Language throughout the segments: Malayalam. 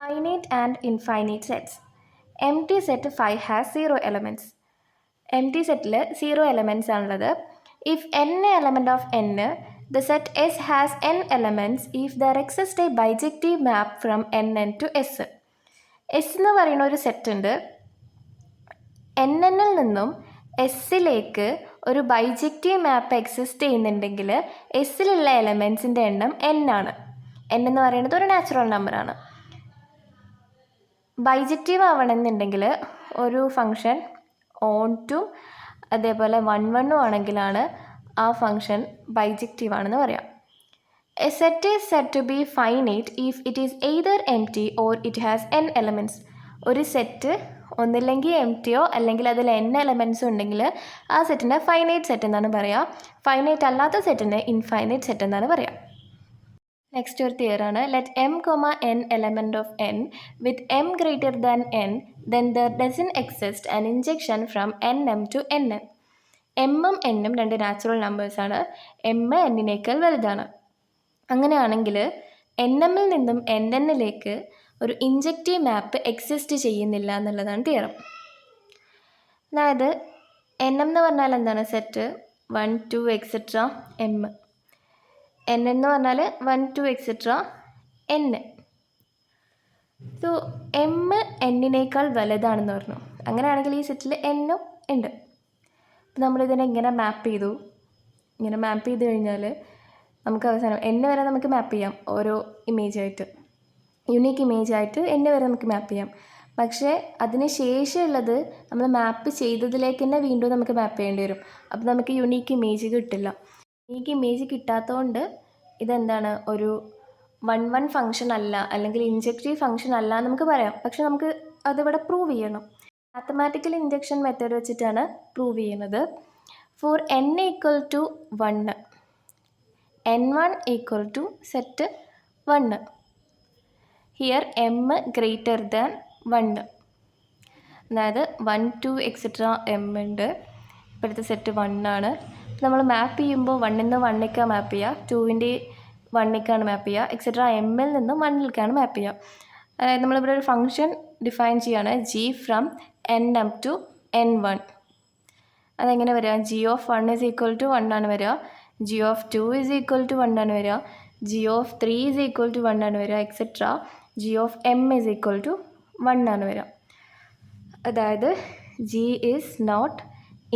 Finite and infinite sets. Empty set 5 has 0 elements. Empty settle 0 elements ആണുള്ളത്. If n element of n, the set S has n elements if there exists a bijective map from nn to S. S എന്ന് പറയുന്ന ഒരു സെറ്റ് ഉണ്ട്. nn നിന്നും എസ്സിലേക്ക് ഒരു ബൈജക്റ്റീവ് മാപ്പ് എക്സിസ്റ്റ് ചെയ്യുന്നുണ്ടെങ്കിൽ എസ്സിലുള്ള എലമെൻസിൻ്റെ എണ്ണം n ആണ്. n എന്ന് പറയുന്നത് ഒരു നാച്ചുറൽ നമ്പറാണ്. ബൈജക്റ്റീവ് ആവണമെന്നുണ്ടെങ്കിൽ ഒരു ഫങ്ഷൻ ഓൺ ടു അതേപോലെ 1 1 ആണെങ്കിലാണ് ആ ഫങ്ഷൻ ബൈജക്റ്റീവ് ആണെന്ന് പറയാം. A set is set to be finite if it is either empty or it has n elements. ഒരു സെറ്റ് ഒന്നില്ലെങ്കിൽ എംപ്റ്റിയോ അല്ലെങ്കിൽ അതിൽ n എലമെൻറ്റ്സും ഉണ്ടെങ്കിൽ ആ സെറ്റിനെ ഫൈനൈറ്റ് സെറ്റ് എന്നാണ് പറയുക. ഫൈനൈറ്റ് അല്ലാത്ത സെറ്റിനെ ഇൻഫൈനൈറ്റ് സെറ്റ് എന്നാണ് പറയുക. നെക്സ്റ്റ് ഒരു തിയറാണ്. Let m, n element of n with m greater than n, then there doesn't exist an injection from nm to nn. എമ്മും എന്നും രണ്ട് നാച്ചുറൽ നമ്പേഴ്സാണ്. m n-നേക്കാൾ വലുതാണ്. അങ്ങനെയാണെങ്കിൽ nmൽ നിന്നും nn-ലേക്ക് ഒരു ഇൻജക്റ്റീവ് മാപ്പ് എക്സിസ്റ്റ് ചെയ്യുന്നില്ല എന്നുള്ളതാണ് തിയറം. അതായത് nm എന്ന് പറഞ്ഞാൽ എന്താണ്? Set 1 2 etcetera m. n എന്ന് പറഞ്ഞാൽ 1 2 എക്സെട്ര n. സോ m n-നേക്കാൾ വലുതാണെന്ന് പറഞ്ഞു. അങ്ങനെയാണെങ്കിൽ ഈ സെറ്റിൽ n-ഉം ഉണ്ട്. അപ്പോൾ നമ്മളിതിനെ ഇങ്ങനെ മാപ്പ് ചെയ്തു. ഇങ്ങനെ മാപ്പ് ചെയ്ത് കഴിഞ്ഞാൽ നമുക്ക് അവസാനം n വരെ നമുക്ക് മാപ്പ് ചെയ്യാം. ഓരോ ഇമേജായിട്ട്, യുണീക്ക് ഇമേജായിട്ട് n വരെ നമുക്ക് മാപ്പ് ചെയ്യാം. പക്ഷേ അതിന് ശേഷമുള്ളത് നമ്മൾ മാപ്പ് ചെയ്തതിലേക്ക് തന്നെ വീണ്ടും നമുക്ക് മാപ്പ് ചെയ്യേണ്ടി വരും. അപ്പോൾ നമുക്ക് യുണീക്ക് ഇമേജ് കിട്ടില്ല. യുണീക്ക് ഇമേജ് കിട്ടാത്തതുകൊണ്ട് ഇതെന്താണ്, ഒരു 1 1 ഫങ്ഷൻ അല്ല, അല്ലെങ്കിൽ ഇൻജക്റ്റീവ് ഫങ്ഷൻ അല്ല എന്ന് നമുക്ക് പറയാം. പക്ഷെ നമുക്ക് അതിവിടെ പ്രൂവ് ചെയ്യണം. മാത്തമാറ്റിക്കൽ ഇൻജക്ഷൻ മെത്തേഡ് വെച്ചിട്ടാണ് പ്രൂവ് ചെയ്യുന്നത്. For n equal to 1, n1 equal to set 1. Here m greater than 1. അതായത് 1 2 എക്സെട്ര m ഉണ്ട്. ഇപ്പോഴത്തെ സെറ്റ് 1 ആണ്. നമ്മൾ മാപ്പ് ചെയ്യുമ്പോൾ 1-ന്ന് 1-ലേക്കാണ് മാപ്പ് ചെയ്യുക, 2-ൻ്റെ 1-ലേക്കാണ് മാപ്പ് ചെയ്യുക, എക്സെട്ര m-ൽ നിന്നും 1-ലേക്കാണ് മാപ്പ് ചെയ്യുക. അതായത് നമ്മളിവിടെ ഒരു ഫംഗ്ഷൻ ഡിഫൈൻ ചെയ്യുകയാണ്, g from nm to n1. അതെങ്ങനെ വരിക? g of 1 is equal to 1 ആണ് വരിക, g of 2 is equal to 1 ആണ് വരിക, g of 3 is equal to 1 ആണ് വരിക, etcetera g of m is equal to 1 ആണ് വരിക. അതായത് g is not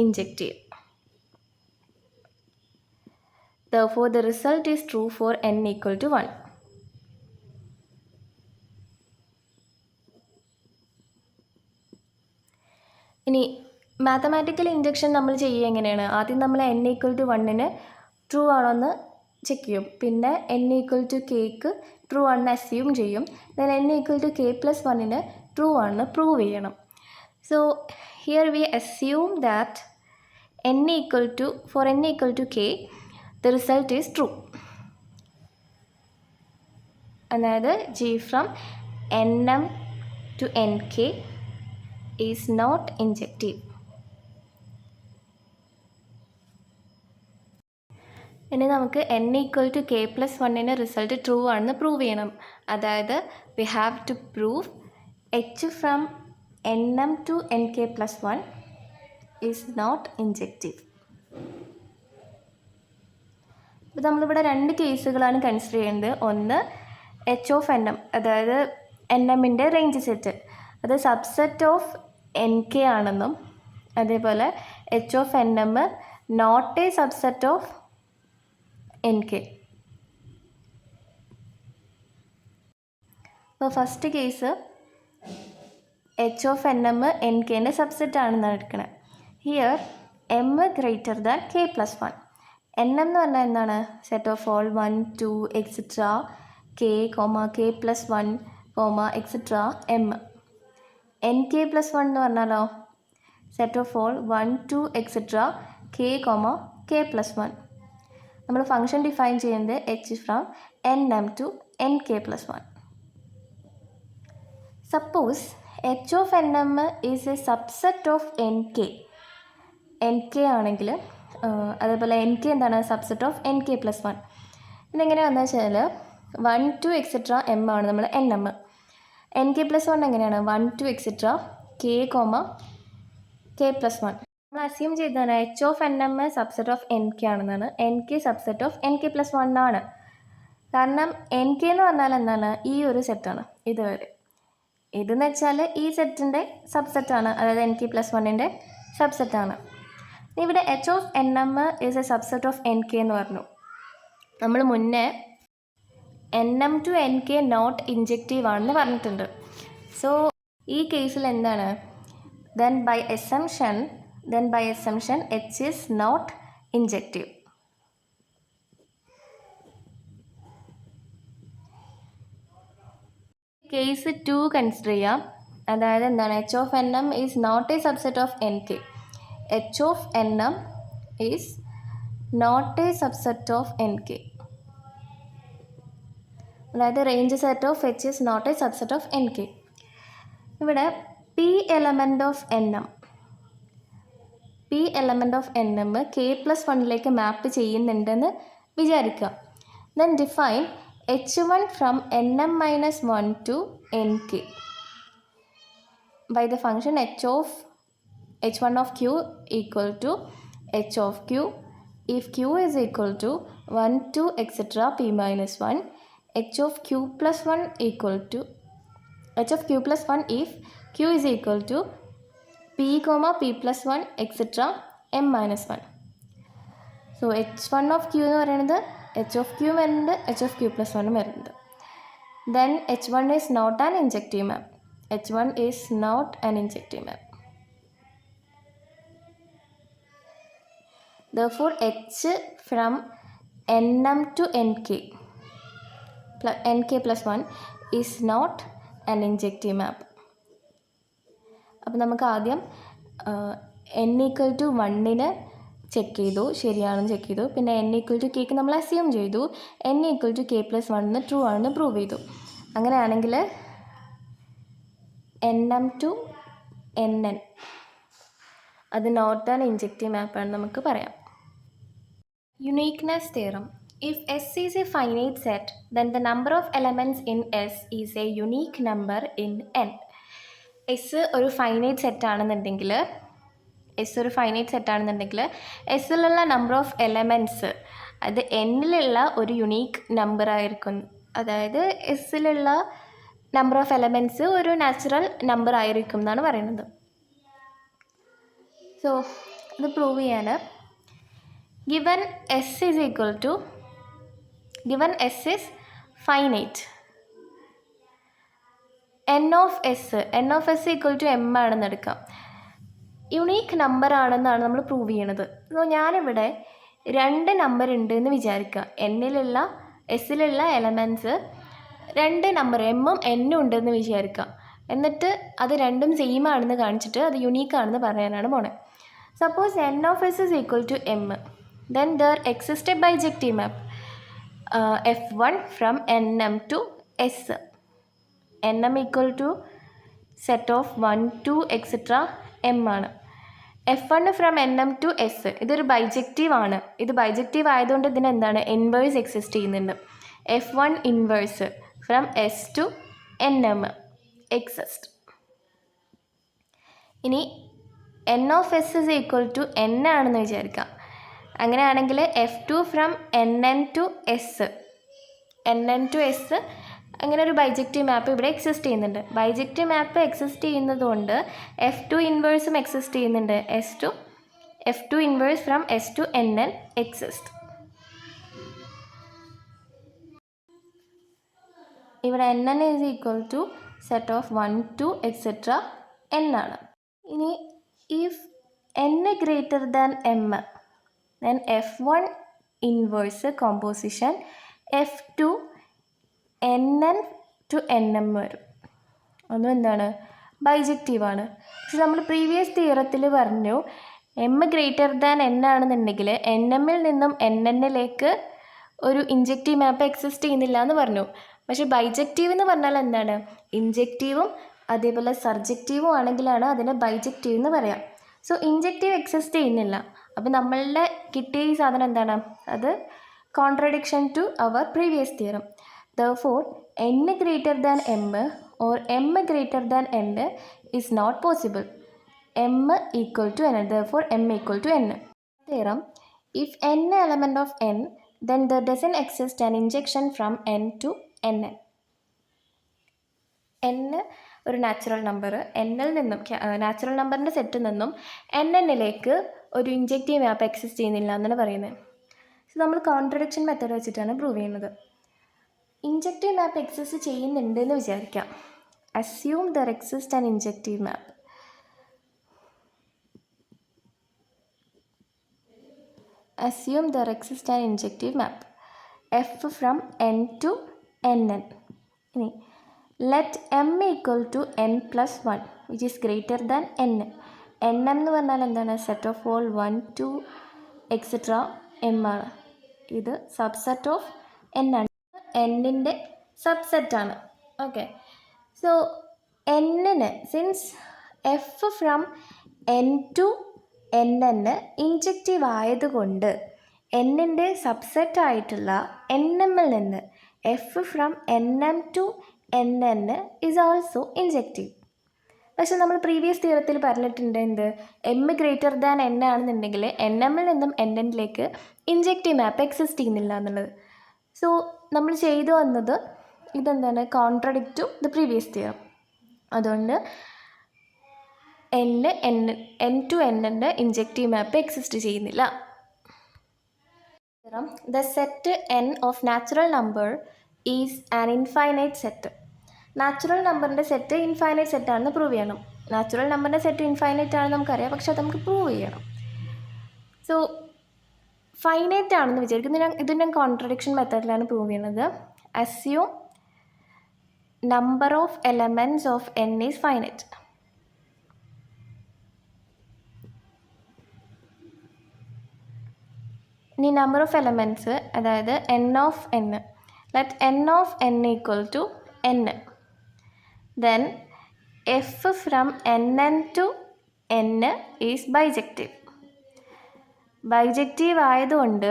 injective. Therefore, the result is true for n equal to 1. ഇനി മാത്തമാറ്റിക്കൽ ഇൻജക്ഷൻ നമ്മൾ ചെയ്യുക എങ്ങനെയാണ്? ആദ്യം നമ്മൾ n ഈക്വൽ ടു 1-ന് ട്രൂ ആണോ എന്ന് ചെക്ക് ചെയ്യും. പിന്നെ n ഈക്വൽ ടു kക്ക് ട്രൂ ആണെന്ന് അസ്യൂം ചെയ്യും. Then n equal to k plus 1-ന് ട്രൂ ആണെന്ന് പ്രൂവ് ചെയ്യണം. So here we assume that for n equal to k the result is true. അതായത് g from nm to nk is not injective. ഇനി നമുക്ക് n equal to k plus 1-ന് റിസൾട്ട് ട്രൂ ആണെന്ന് പ്രൂവ് ചെയ്യണം. അതായത് we have to prove h from nm to nk plus 1 is not injective. അപ്പോൾ നമ്മളിവിടെ രണ്ട് കേസുകളാണ് കൺസിഡർ ചെയ്യുന്നത്. ഒന്ന് എച്ച് ഓഫ് എൻ എം, അതായത് എൻ എമ്മിൻ്റെ റേഞ്ച് സെറ്റ്, അത് സബ്സെറ്റ് ഓഫ് എൻ കെ ആണെന്നും, അതേപോലെ H of N M not a subset of N K. അപ്പോൾ first case H of N M N കെൻ്റെ സബ്സെറ്റ് ആണെന്നാണ് എടുക്കുന്നത്. Here M greater than K plus 1. n എന്ന് പറഞ്ഞാൽ എന്താണ്? Set of all 1 2 etcetera k plus 1 etcetera m. n k plus 1 എന്ന് പറഞ്ഞാലോ set of all 1 2 etcetera k plus 1. നമ്മൾ ഫംഗ്ഷൻ ഡിഫൈൻ ചെയ്യുന്നത് h from nm to nk plus 1. Suppose h of nm is a subset of nk ആണെങ്കിൽ, അതേപോലെ എൻ കെ എന്താണ്? Subset of N K plus 1. ഇതെങ്ങനെയാണെന്ന് വെച്ചാൽ 1 2 എക്സെട്ര m ആണ് നമ്മൾ എൻ എം. nk+1 എങ്ങനെയാണ് 1 to etc k, k+1. നമ്മൾ അസ്യൂം ചെയ്തതാണ് h of nm subset of nk ആണെന്നാണ്. nk സബ്സെറ്റ് ഓഫ് nk+1 ആണ്. കാരണം nk എന്ന് പറഞ്ഞാൽ എന്താണ്, ഈ ഒരു സെറ്റാണ് ഇതുവരെ. ഇതെന്ന് വെച്ചാൽ ഈ സെറ്റിൻ്റെ സബ്സെറ്റാണ്, അതായത് nk+1ൻ്റെ സബ്സെറ്റാണ്. ഇവിടെ h of nm is a subset of nk എന്ന് പറഞ്ഞു. നമ്മൾ മുന്നേ nm to nk not injective ആണെന്ന് പറഞ്ഞിട്ടുണ്ട്. സോ ഈ കേസിൽ എന്താണ്, then by assumption h is not injective. Case 2 consider ചെയ്യാം. അതായത് എന്താണ്, h of nm is not a subset of nk. h of nm is not a subset of nk. അതായത് range set of h is not a subset of nk. ഇവിടെ p element of nm k+1ലേക്ക് മാപ്പ് ചെയ്യുന്നുണ്ടെന്ന് വിചാരിക്കുക. then define h1 from nm-1 to nk by the function h1 of q equal to h of q if q is equal to 1 to etc p-1, h of q+1 equal to h of q+1 if q is equal to p, p+1 etc m-1. So h1 of q എന്ന് പറയുന്നത് h of q വരുന്നുണ്ട്, h of q+1 വരുന്നുണ്ട്. then h1 is not an injective map. h1 is not an injective map. therefore h from nm to nk+1 is not an injective map. അപ്പോൾ നമുക്ക് ആദ്യം n equal to 1ന് ചെക്ക് ചെയ്തു, ശരിയാണെന്ന് ചെക്ക് ചെയ്തു. പിന്നെ n equal to kക്ക് നമ്മൾ അസ്യൂം ചെയ്തു, n equal to k+1 true ആണെന്ന് പ്രൂവ് ചെയ്തു. അങ്ങനെയാണെങ്കിൽ nm to nn അത് നോട്ട് ആൻ ഇൻജെക്റ്റീവ് മാപ്പാണെന്ന് നമുക്ക് പറയാം. Uniqueness theorem. If S is a finite set, then the number of elements in S is a unique number in N. S ഒരു ഫൈനൈറ്റ് സെറ്റാണെന്നുണ്ടെങ്കിൽ എസ്സിലുള്ള നമ്പർ ഓഫ് എലമെൻറ്റ്സ് അത് എന്നിലുള്ള ഒരു യുണീക്ക് നമ്പർ ആയിരിക്കും. അതായത് എസ്സിലുള്ള നമ്പർ ഓഫ് എലമെൻറ്റ്സ് ഒരു നാച്ചുറൽ നമ്പർ ആയിരിക്കും എന്നാണ് പറയുന്നത്. സോ ഇത് പ്രൂവ് ചെയ്യാൻ given S is finite, n of s equal to m ആണെന്ന് എടുക്കാം. യുണീക്ക് നമ്പർ ആണെന്നാണ് നമ്മൾ പ്രൂവ് ചെയ്യണത്. സോ ഞാനിവിടെ 2 നമ്പർ ഉണ്ട് എന്ന് വിചാരിക്കുക. എസ്സിലുള്ള എലമെൻറ്റ്സ് 2 നമ്പർ എമ്മും എന്നും ഉണ്ടെന്ന് വിചാരിക്കുക. എന്നിട്ട് അത് രണ്ടും സെയിം ആണെന്ന് കാണിച്ചിട്ട് അത് യുണീക്ക് ആണെന്ന് പറയാനാണ് പോണേ. Suppose n of s is equal to m, then there exists a bijective map f1 from nm to s. nm equal to set of 1 to etc m ആണ്. f1 from nm to s ഇതൊരു ബൈജക്റ്റീവ് ആണ്. ഇത് ബൈജക്റ്റീവ് ആയതുകൊണ്ട് ഇതിന് എന്താണ്, ഇൻവേഴ്സ് എക്സിസ്റ്റ് ചെയ്യുന്നുണ്ട്. f1 inverse from s to nm exist. ഇനി n of s is equal to n ആണെന്ന് വിചാരിക്കാം. അങ്ങനെയാണെങ്കിൽ f2 from nn to s അങ്ങനെ ഒരു ബൈജക്റ്റീവ് മാപ്പ് ഇവിടെ എക്സിസ്റ്റ് ചെയ്യുന്നുണ്ട്. ബൈജക്റ്റീവ് മാപ്പ് എക്സിസ്റ്റ് ചെയ്യുന്നത് കൊണ്ട് f2 ഇൻവേഴ്സും എക്സിസ്റ്റ് ചെയ്യുന്നുണ്ട്. f2 inverse from s to nn exist. ഇവിടെ nn is equal to set of 1 to etc n ആണ്. ഇനി if n greater than m, then f1 inverse composition f2 nn to nm വരും. അതും എന്താണ്, ബൈജക്റ്റീവാണ്. പക്ഷെ നമ്മൾ പ്രീവിയസ് തിയറത്തിൽ പറഞ്ഞു m ഗ്രേറ്റർ ദാൻ n ആണെന്നുണ്ടെങ്കിൽ nmൽ നിന്നും nnലേക്ക് ഒരു ഇൻജെക്റ്റീവ് മാപ്പ് എക്സിസ്റ്റ് ചെയ്യുന്നില്ല എന്ന് പറഞ്ഞു. പക്ഷേ ബൈജക്റ്റീവ് എന്ന് പറഞ്ഞാൽ എന്താണ്, ഇൻജെക്റ്റീവും അതേപോലെ സർജക്റ്റീവും ആണെങ്കിലാണ് അതിനെ ബൈജക്റ്റീവ് എന്ന് പറയാം. സോ ഇൻജെക്റ്റീവ് എക്സിസ്റ്റ് ചെയ്യുന്നില്ല. അപ്പോൾ നമ്മളുടെ കിട്ടിയ ഈ സാധനം എന്താണ്, അത് contradiction to our previous theorem. therefore n greater than m or m greater than n is not possible. m equal to n, therefore m equal to n. Theorem: if n element of n, then there doesn't exist an injection from n to n. n ഒരു നാച്ചുറൽ നമ്പർ, എന്നിൽ നിന്നും നാച്ചുറൽ നമ്പറിൻ്റെ സെറ്റിൽ നിന്നും എന്നിലേക്ക് ഒരു ഇൻജക്റ്റീവ് മാപ്പ് എക്സിസ്റ്റ് ചെയ്യുന്നില്ല എന്നാണ് പറയുന്നത്. സോ നമ്മൾ കോൺട്രഡിക്ഷൻ മെത്തേഡ് വെച്ചിട്ടാണ് പ്രൂവ് ചെയ്യുന്നത്. ഇൻജക്റ്റീവ് മാപ്പ് എക്സിസ്റ്റ് ചെയ്യുന്നുണ്ടെന്ന് വിചാരിക്കാം. Assume there exist an injective map. Assume there exists an injective map f from n to nn. Let m equal to n plus 1 which is greater than n. nm എന്ന് പറഞ്ഞാൽ എന്താണ്? Set of all 1 2 etcetera m ആണ്. ഇത് സബ്സെറ്റ് ഓഫ് n ആണ്. എന്നിൻ്റെ സബ്സെറ്റാണ്. ഓക്കെ, സോ എന്നിന് since F from n to nn injective ആയതുകൊണ്ട് എന്നിൻ്റെ സബ്സെറ്റായിട്ടുള്ള nmൽ നിന്ന് F from nm to nn is also injective. പക്ഷെ നമ്മൾ പ്രീവിയസ് തിയറത്തിൽ പറഞ്ഞിട്ടുണ്ട് എന്ത്? എം ഗ്രേറ്റർ ദാൻ n ആണെന്നുണ്ടെങ്കിൽ nmൽ നിന്നും nnലേക്ക് ഇൻജക്റ്റീവ് മാപ്പ് എക്സിസ്റ്റ് ചെയ്യുന്നില്ല എന്നുള്ളത്. സോ നമ്മൾ ചെയ്തു വന്നത് ഇതെന്താണ്? Contradict to the previous theorem. അതുകൊണ്ട് n to n injective map exist ചെയ്യുന്നില്ല. The set n of natural number is an infinite set. Natural നമ്പറിൻ്റെ സെറ്റ് ഇൻഫൈനൈറ്റ് സെറ്റാണെന്ന് പ്രൂവ് ചെയ്യണം. നാച്ചുറൽ നമ്പറിൻ്റെ സെറ്റ് ഇൻഫൈനൈറ്റ് ആണെന്ന് നമുക്കറിയാം, പക്ഷെ അത് നമുക്ക് പ്രൂവ് ചെയ്യണം. സോ ഫൈനൈറ്റ് ആണെന്ന് വിചാരിക്കും. ഇത് ഞാൻ കോൺട്രഡിക്ഷൻ മെത്തേഡിലാണ് പ്രൂവ് ചെയ്യുന്നത്. Assume number of elements of n is finite. ഇനി നമ്പർ ഓഫ് എലമെൻറ്റ്സ്, അതായത് n of n. Let n of n equal to n. Then F from nn to n is bijective. Bijective ആയതുകൊണ്ട്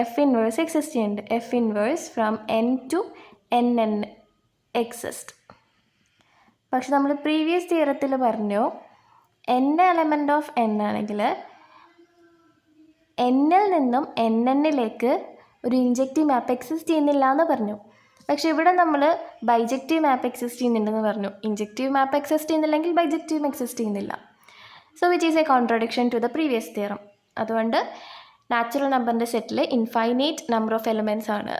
എഫ് ഇൻവേഴ്സ് എക്സിസ്റ്റ് ചെയ്യുന്നുണ്ട്. F inverse from n to nn exist. പക്ഷെ നമ്മൾ പ്രീവിയസ് തിയറത്തിൽ പറഞ്ഞു n എലമെൻറ്റ് ഓഫ് n ആണെങ്കിൽ എന്നിൽ നിന്നും nnലേക്ക് ഒരു ഇൻജക്റ്റീവ് മാപ്പ് എക്സിസ്റ്റ് ചെയ്യുന്നില്ല എന്ന് പറഞ്ഞു. പക്ഷേ ഇവിടെ നമ്മൾ ബൈജക്റ്റീവ് മാപ്പ് എക്സിസ്റ്റ് ചെയ്യുന്നുണ്ടെന്ന് പറഞ്ഞു. ഇൻജക്റ്റീവ് മാപ്പ് എക്സിസ്റ്റ് ചെയ്യുന്നില്ലെങ്കിൽ ബൈജക്റ്റീവ് എക്സിസ്റ്റ് ചെയ്യുന്നില്ല. So which is a contradiction to the previous theorem. അതുകൊണ്ട് നാച്ചുറൽ നമ്പറിൻ്റെ സെറ്റിൽ ഇൻഫൈനൈറ്റ് നമ്പർ ഓഫ് എലമെൻറ്റ്സ് ആണ്